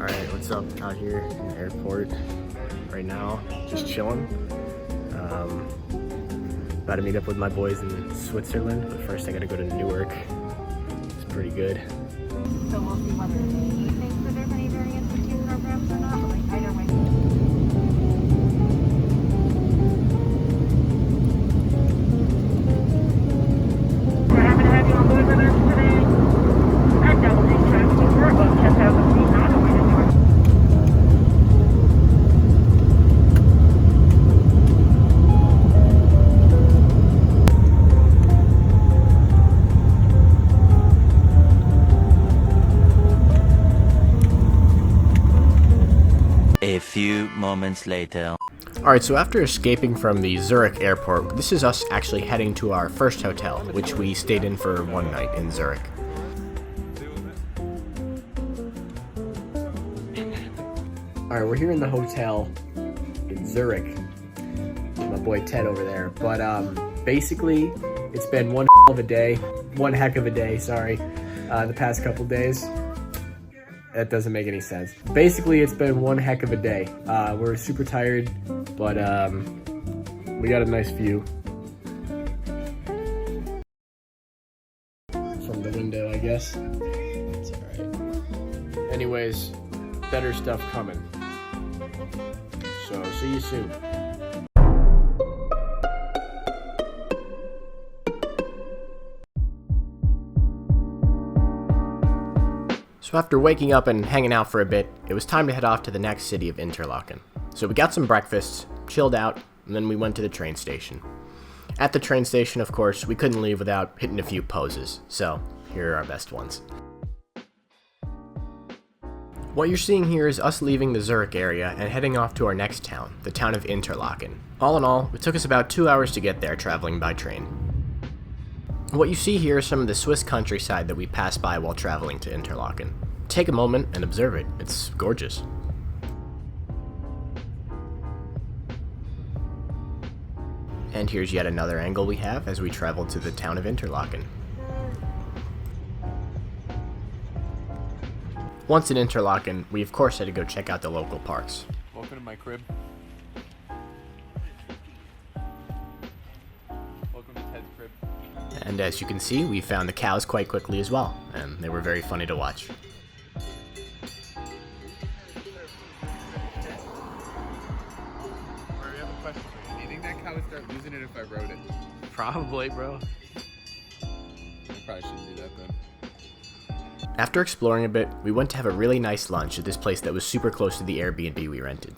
Alright, what's up? Out here in the airport right now, just chilling. About to meet up with my boys in Switzerland, but first I gotta go to Newark. It's pretty good. So we'll see whether he thinks that there's any variance between programs or not, but like either way. We're happy to have you on board with us today. At Double D Transport, about 10,000 feet not away to Newark. A few moments later. Alright, so after escaping from the Zurich airport, this is us actually heading to our first hotel, which we stayed in for one night in Zurich. Alright, we're here in the hotel in Zurich. My boy Ted over there. But basically, it's been one heck of a day, the past couple days. That doesn't make any sense. Basically, it's been one heck of a day. We're super tired, but we got a nice view from the window, I guess. It's alright. Anyways, better stuff coming. So, see you soon. So after waking up and hanging out for a bit, it was time to head off to the next city of Interlaken. So we got some breakfast, chilled out, and then we went to the train station. At the train station, of course, we couldn't leave without hitting a few poses, so here are our best ones. What you're seeing here is us leaving the Zurich area and heading off to our next town, the town of Interlaken. All in all, it took us about 2 hours to get there traveling by train. What you see here is some of the Swiss countryside that we passed by while traveling to Interlaken. Take a moment and observe it. It's gorgeous. And here's yet another angle we have as we travel to the town of Interlaken. Once in Interlaken, we of course had to go check out the local parks. Welcome to my crib. Welcome to Ted's crib. And as you can see, we found the cows quite quickly as well, and they were very funny to watch. Alright, we have a question for you. Do you think that cow would start losing it if I rode it? Probably, bro. I probably shouldn't do that then. After exploring a bit, we went to have a really nice lunch at this place that was super close to the Airbnb we rented.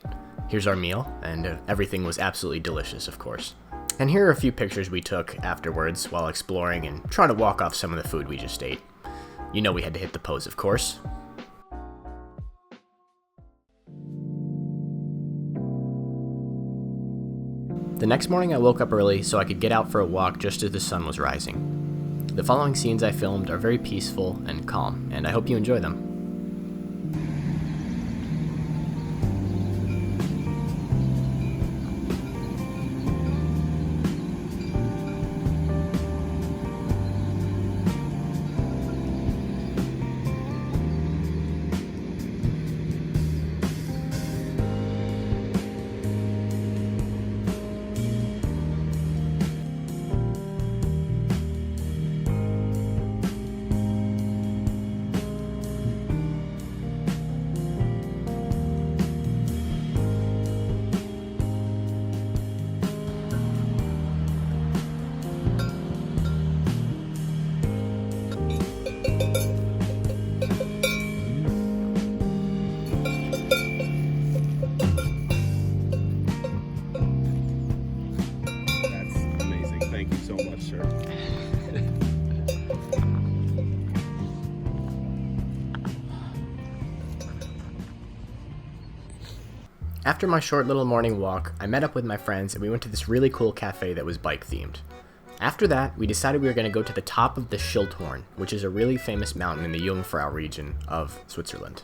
Here's our meal, and everything was absolutely delicious, of course. And here are a few pictures we took afterwards while exploring and trying to walk off some of the food we just ate. You know we had to hit the pose, of course. The next morning I woke up early so I could get out for a walk just as the sun was rising. The following scenes I filmed are very peaceful and calm, and I hope you enjoy them. After my short little morning walk, I met up with my friends and we went to this really cool cafe that was bike themed. After that, we decided we were going to go to the top of the Schildhorn, which is a really famous mountain in the Jungfrau region of Switzerland.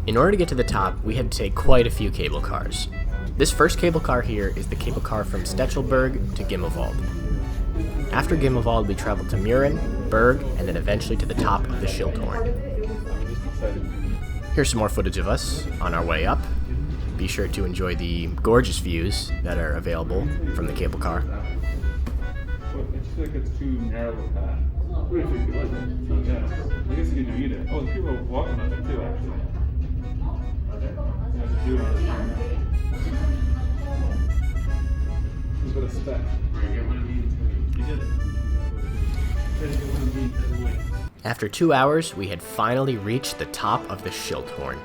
In order to get to the top, we had to take quite a few cable cars. This first cable car here is the cable car from Stechelberg to Gimmelwald. After Gimmelwald, we traveled to Mürren, Berg, and then eventually to the top of the Schildhorn. Here's some more footage of us on our way up. Be sure to enjoy the gorgeous views that are available from the cable car. I just feel like it's too narrow a path. Yeah, I guess you could do either. Oh, the people are walking on it too, actually. Yeah, just do it on this one. Who's got a spec? You did it. Try to get one of these as a link. After 2 hours, we had finally reached the top of the Schildhorn.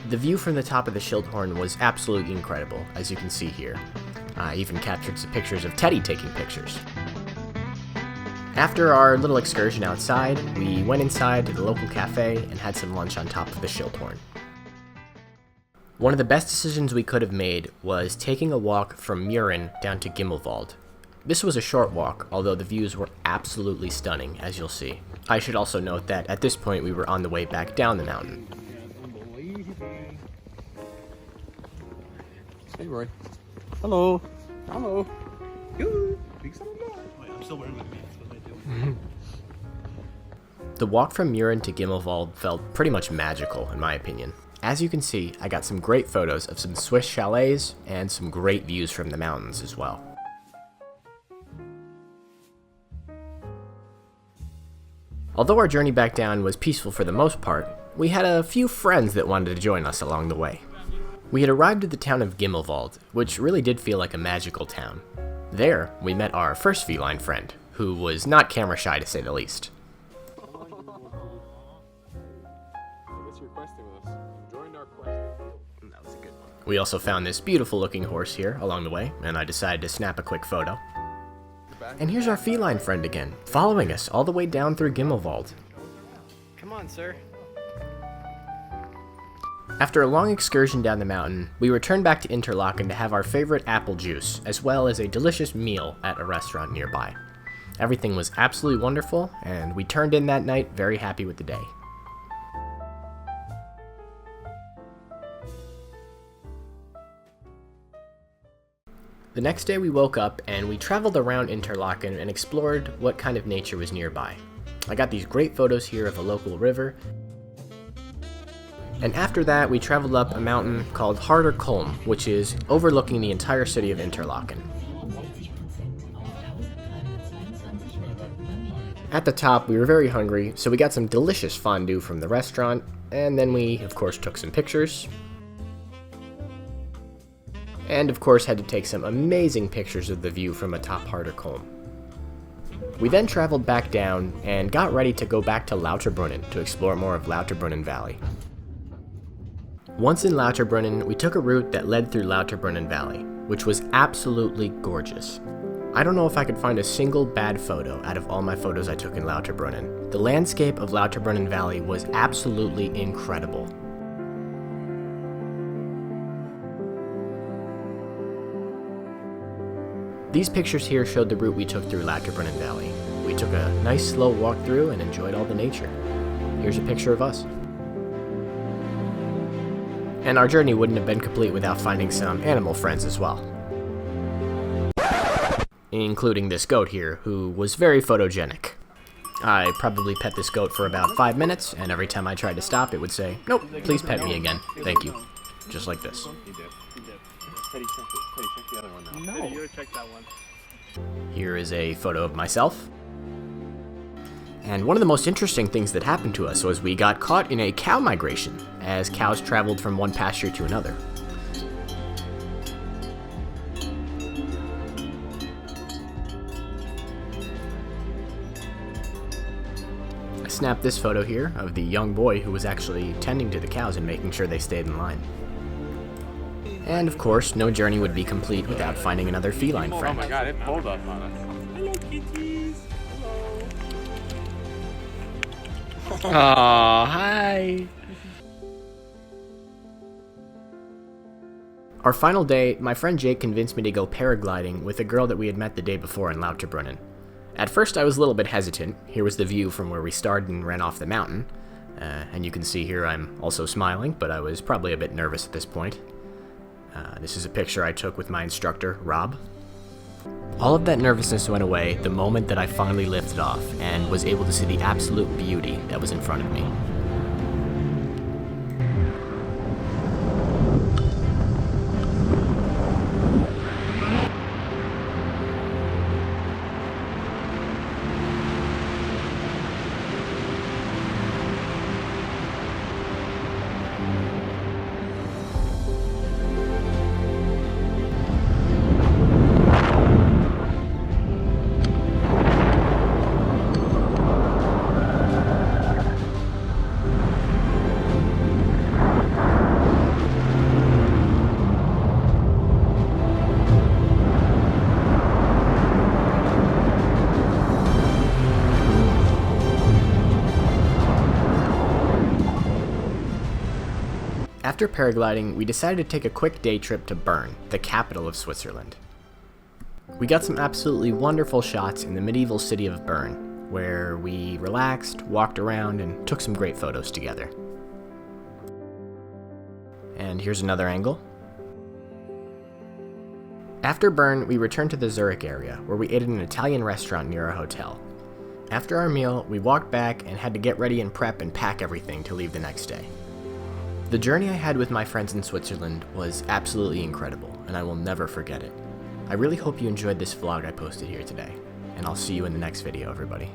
The view from the top of the Schildhorn was absolutely incredible, as you can see here. I even captured some pictures of Teddy taking pictures. After our little excursion outside, we went inside to the local cafe and had some lunch on top of the Schildhorn. One of the best decisions we could have made was taking a walk from Muren down to Gimmelwald. This was a short walk, although the views were absolutely stunning, as you'll see. I should also note that at this point we were on the way back down the mountain. Hey, Roy. Hello. Hello. Yoo. Big son of a dog. Wait, I'm still wearing my pants. What am I doing? The walk from Muren to Gimmelwald felt pretty much magical, in my opinion. As you can see, I got some great photos of some Swiss chalets and some great views from the mountains as well. Although our journey back down was peaceful for the most part, we had a few friends that wanted to join us along the way. We had arrived at the town of Gimmelwald, which really did feel like a magical town. There, we met our first feline friend, who was not camera shy to say the least. I guess you're questing with us. Join our quest. That was a good one. We also found this beautiful looking horse here along the way, and I decided to snap a quick photo. And here's our feline friend again, following us all the way down through Gimmelwald. Come on, sir. After a long excursion down the mountain, we returned back to Interlaken to have our favorite apple juice, as well as a delicious meal at a restaurant nearby. Everything was absolutely wonderful, and we turned in that night very happy with the day. The next day we woke up and we traveled around Interlaken and explored what kind of nature was nearby. I got these great photos here of a local river. And after that, we traveled up a mountain called Harder Kolm, which is overlooking the entire city of Interlaken. At the top, we were very hungry, so we got some delicious fondue from the restaurant, and then we, of course, took some pictures. And, of course, had to take some amazing pictures of the view from atop Harder Kolm. We then traveled back down and got ready to go back to Lauterbrunnen to explore more of Lauterbrunnen Valley. Once in Lauterbrunnen, we took a route that led through Lauterbrunnen Valley, which was absolutely gorgeous. I don't know if I could find a single bad photo out of all my photos I took in Lauterbrunnen. The landscape of Lauterbrunnen Valley was absolutely incredible. These pictures here showed the route we took through Lauterbrunnen Valley. We took a nice slow walk through and enjoyed all the nature. Here's a picture of us. And our journey wouldn't have been complete without finding some animal friends as well. Including this goat here, who was very photogenic. I probably pet this goat for about 5 minutes, and every time I tried to stop, it would say, "Nope, please pet me again. Thank you." Just like this. He did. Teddy, check it. Teddy, check the other one now. No. Teddy, you check that one. Here is a photo of myself. And one of the most interesting things that happened to us was we got caught in a cow migration, as cows traveled from one pasture to another. I snapped this photo here of the young boy who was actually tending to the cows and making sure they stayed in line. And of course, no journey would be complete without finding another feline friend. Oh my god, it pulled up on us. Hello, kitties. Hello. Aw, hi! Our final day, my friend Jake convinced me to go paragliding with a girl that we had met the day before in Lauterbrunnen. At first I was a little bit hesitant. Here was the view from where we started and ran off the mountain. And you can see here I'm also smiling, but I was probably a bit nervous at this point. This is a picture I took with my instructor, Rob. All of that nervousness went away the moment that I finally lifted off and was able to see the absolute beauty that was in front of me. After paragliding, we decided to take a quick day trip to Bern, the capital of Switzerland. We got some absolutely wonderful shots in the medieval city of Bern, where we relaxed, walked around, and took some great photos together. And here's another angle. After Bern, we returned to the Zurich area, where we ate at an Italian restaurant near our hotel. After our meal, we walked back and had to get ready and prep and pack everything to leave the next day. The journey I had with my friends in Switzerland was absolutely incredible, and I will never forget it. I really hope you enjoyed this vlog I posted here today, and I'll see you in the next video, everybody.